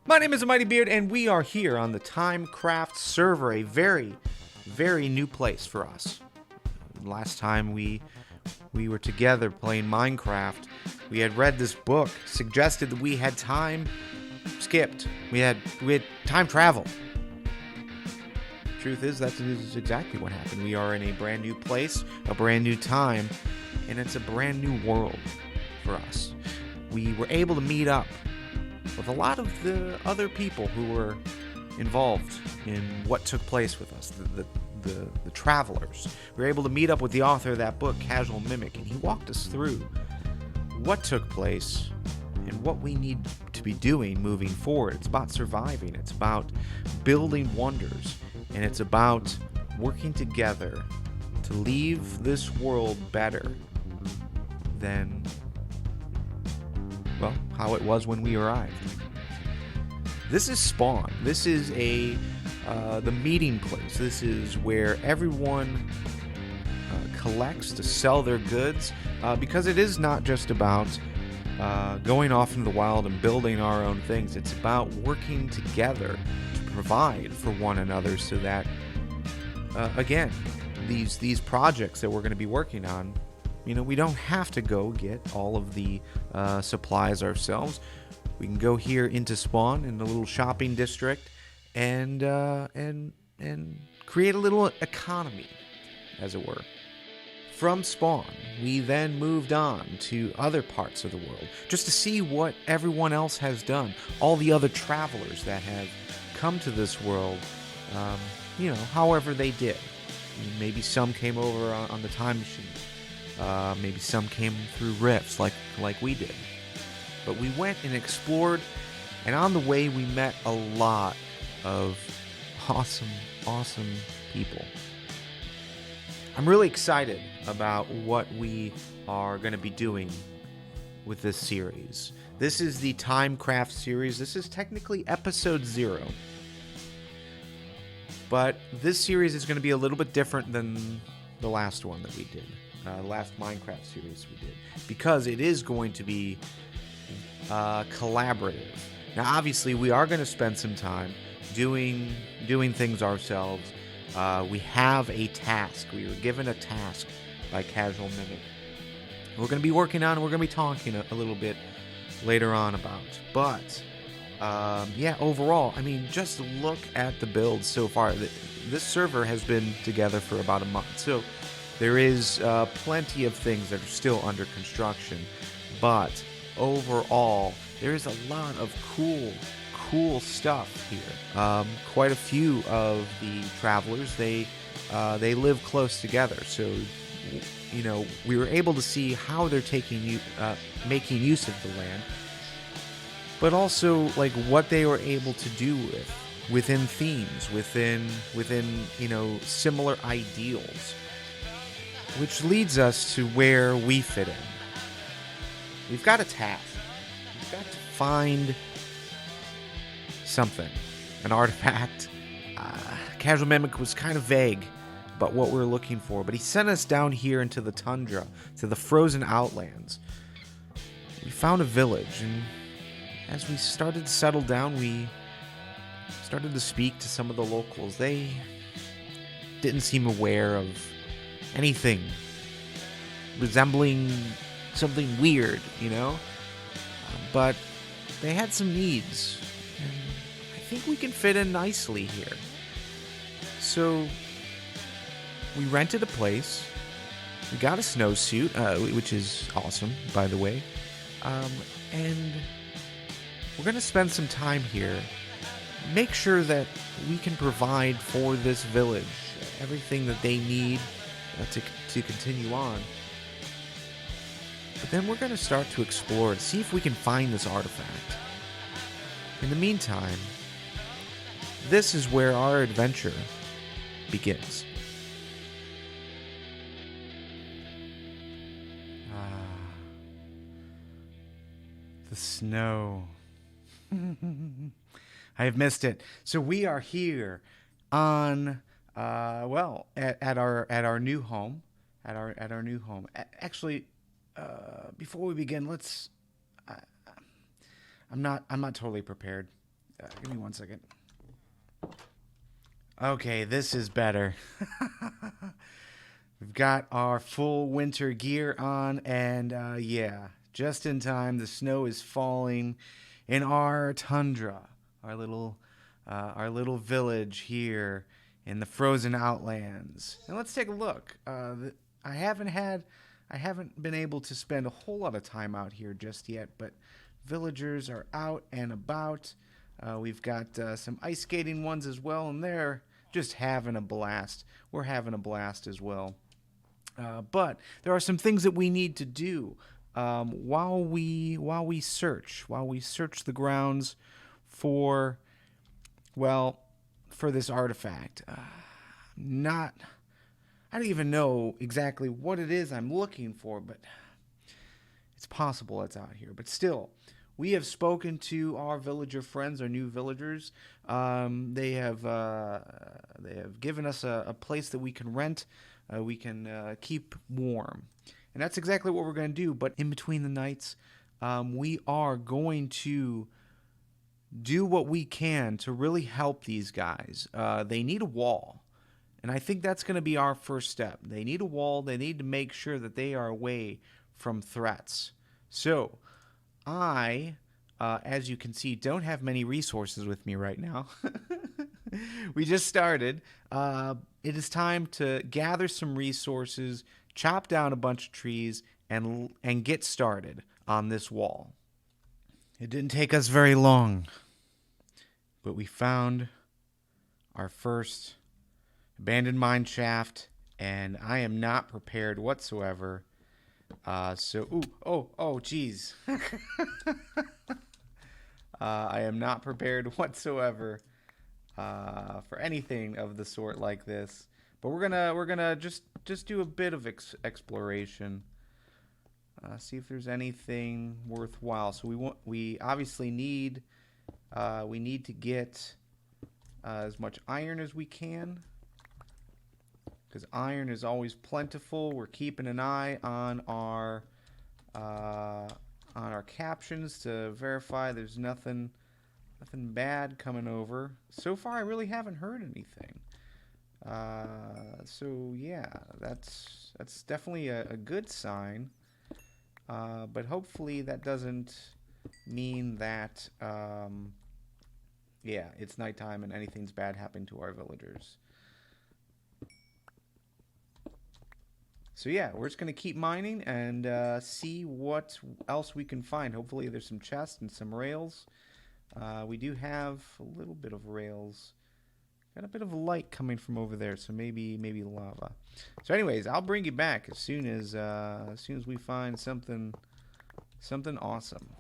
My name is Mighty Beard, and we are here on the TimeCraft server, a very, very new place for us. Last time we were together playing Minecraft, we had read this book, suggested that we had time skipped. We had time travel. Truth is, that is exactly what happened. We are in a brand new place, a brand new time, and it's a brand new world for us. We were able to meet up with a lot of the other people who were involved in what took place with us, the travelers. We were able to meet up with the author of that book, Casual Mimic, and he walked us through what took place and what we need to be doing moving forward. It's about surviving, it's about building wonders, and it's about working together to leave this world better than, well, how it was when we arrived. This is Spawn. This is the meeting place. This is where everyone collects to sell their goods, because it is not just about going off into the wild and building our own things. It's about working together to provide for one another so that, again, these projects that we're going to be working on, we don't have to go get all of the supplies ourselves. We can go here into Spawn in the little shopping district and create a little economy, as it were. From Spawn, we then moved on to other parts of the world just to see what everyone else has done. All the other travelers that have come to this world, however they did. Maybe some came over on the time machine. Maybe some came through rifts like we did. But we went and explored, and on the way we met a lot of awesome people. I'm really excited about what we are going to be doing with this series. This is the TimeCraft series. This is technically episode 0. But this series is going to be a little bit different than the last one that we did. The last Minecraft series we did. Because it is going to be collaborative. Now, obviously, we are going to spend some time doing things ourselves. We have a task. We were given a task by Casual Mimic. We're going to be working on, and we're going to be talking a little bit later on about. But, overall, just look at the builds so far. This server has been together for about a month. So there is plenty of things that are still under construction. But overall, there is a lot of cool stuff here. Quite a few of the travelers, they live close together, so we were able to see how they're making use of the land, but also like what they were able to do within themes, within similar ideals, which leads us to where we fit in. We've got a task. We've got to find something, an artifact. Casual Mimic was kind of vague about what we were looking for, but he sent us down here into the tundra, to the Frozen Outlands. We found a village, and as we started to settle down, we started to speak to some of the locals. They didn't seem aware of anything resembling something weird, but they had some needs, and I think we can fit in nicely here. So we rented a place, we got a snowsuit, which is awesome, by the way, and we're going to spend some time here, make sure that we can provide for this village everything that they need to continue on. But then we're going to start to explore and see if we can find this artifact. In the meantime, this is where our adventure begins. The snow. I have missed it. So we are here on, at our new home, at our new home. Actually, before we begin, I'm not totally prepared. Give me 1 second. Okay, this is better. We've got our full winter gear on, and yeah, just in time. The snow is falling in our tundra, our little village here in the Frozen Outlands. And let's take a look. I haven't been able to spend a whole lot of time out here just yet, but villagers are out and about. We've got some ice skating ones as well, and they're just having a blast. We're having a blast as well. But there are some things that we need to do while we search the grounds for for this artifact. Not I don't even know exactly what it is I'm looking for, but it's possible it's out here. But still, we have spoken to our villager friends, our new villagers. They have given us a place that we can rent. We can keep warm. And that's exactly what we're going to do. But in between the nights, we are going to do what we can to really help these guys. They need a wall. And I think that's going to be our first step. They need a wall. They need to make sure that they are away from threats. So, as you can see, don't have many resources with me right now. We just started. It is time to gather some resources, chop down a bunch of trees, and get started on this wall. It didn't take us very long, but we found our first abandoned mine shaft, and I am not prepared whatsoever. Geez. I am not prepared whatsoever for anything of the sort like this. But we're gonna just do a bit of exploration. See if there's anything worthwhile. So we obviously need to get as much iron as we can, because iron is always plentiful. We're keeping an eye on our captions to verify there's nothing bad coming over. So far, I really haven't heard anything. So yeah, that's definitely a good sign. But hopefully that doesn't mean that it's nighttime and anything's bad happening to our villagers. So yeah, we're just going to keep mining and see what else we can find. Hopefully there's some chests and some rails. We do have a little bit of rails. Got a bit of light coming from over there, so maybe lava. So anyways, I'll bring you back as soon as we find something awesome.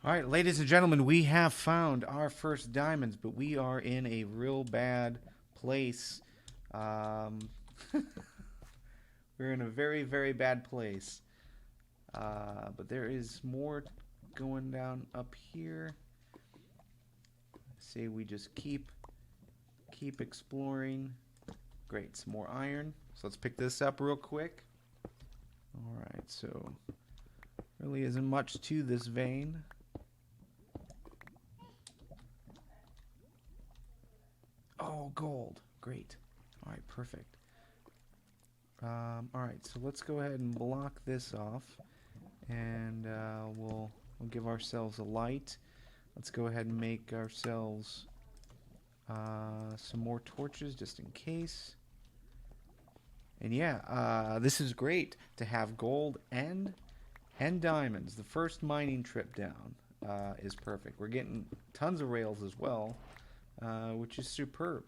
All right, ladies and gentlemen, we have found our first diamonds, but we are in a real bad place. We're in a very, very bad place. But there is more going down up here. Say we just keep exploring. Great, some more iron. So let's pick this up real quick. All right, so really isn't much to this vein. Oh, gold. Great. All right, perfect. All right, so let's go ahead and block this off, and we'll give ourselves a light. Let's go ahead and make ourselves some more torches just in case. And yeah, this is great to have gold and diamonds. The first mining trip down is perfect. We're getting tons of rails as well. Which is superb.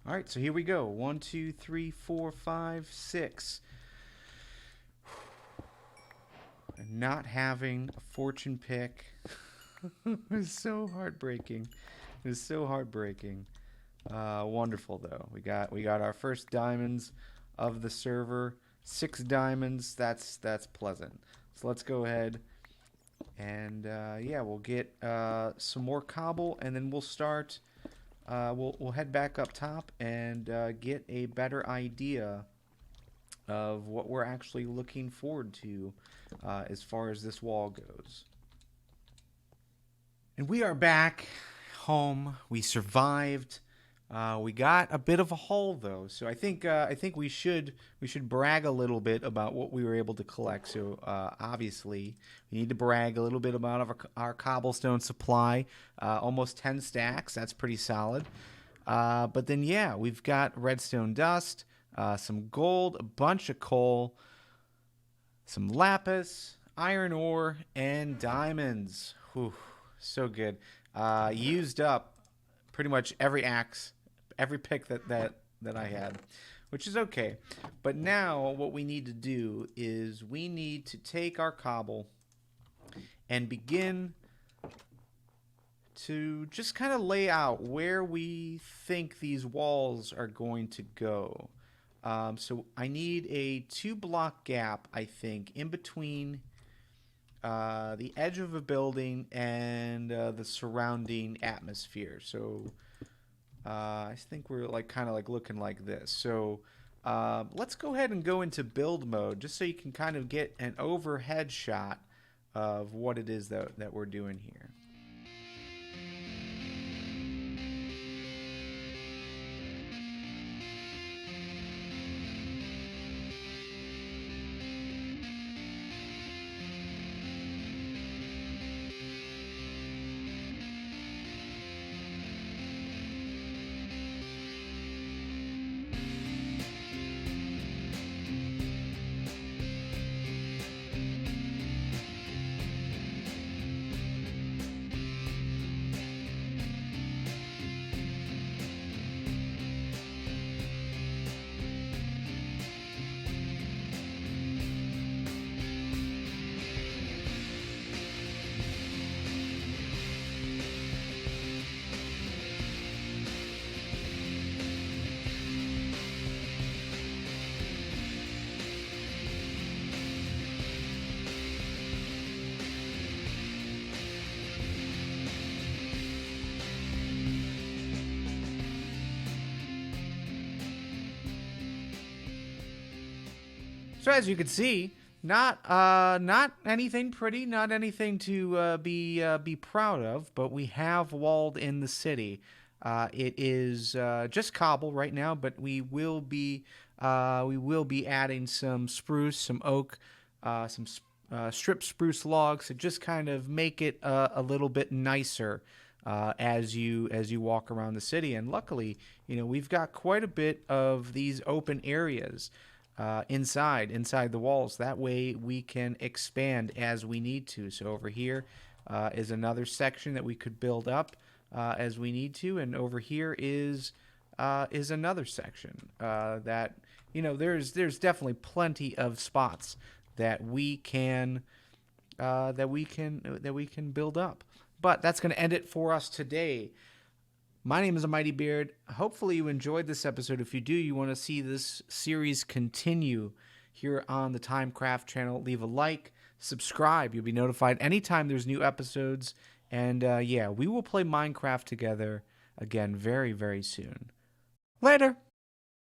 All right, so here we go. 1, 2, 3, 4, 5, 6. And not having a fortune pick is so heartbreaking. It is so heartbreaking. Wonderful though. We got our first diamonds of the server. 6 diamonds. That's pleasant. So let's go ahead And yeah, we'll get some more cobble, and then we'll start. We'll head back up top and get a better idea of what we're actually looking forward to as far as this wall goes. And we are back home. We survived. We got a bit of a haul though, so I think we should brag a little bit about what we were able to collect. So obviously we need to brag a little bit about our cobblestone supply. Almost 10 stacks. That's pretty solid. But then yeah, we've got redstone dust, some gold, a bunch of coal, some lapis, iron ore, and diamonds. Whew, so good. Used up pretty much every axe, every pick that I had, which is okay. But now what we need to do is we need to take our cobble and begin to just kind of lay out where we think these walls are going to go. So I need a 2-block gap, I think, in between the edge of a building and the surrounding atmosphere. So I think we're like kind of like looking like this. So let's go ahead and go into build mode just so you can kind of get an overhead shot of what it is that we're doing here. So as you can see, not anything pretty, not anything to be proud of, but we have walled in the city. It is just cobble right now, but we will be adding some spruce, some oak, some strip spruce logs to just kind of make it a little bit nicer as you walk around the city. And luckily, you know, we've got quite a bit of these open areas inside the walls. That way we can expand as we need to. So over here is another section that we could build up as we need to, and over here is another section that, you know, there's definitely plenty of spots that we can build up. But that's going to end it for us today. My name is Mighty Beard. Hopefully you enjoyed this episode. If you do, you want to see this series continue here on the TimeCraft channel, leave a like, subscribe. You'll be notified anytime there's new episodes. And yeah, we will play Minecraft together again very, very soon. Later!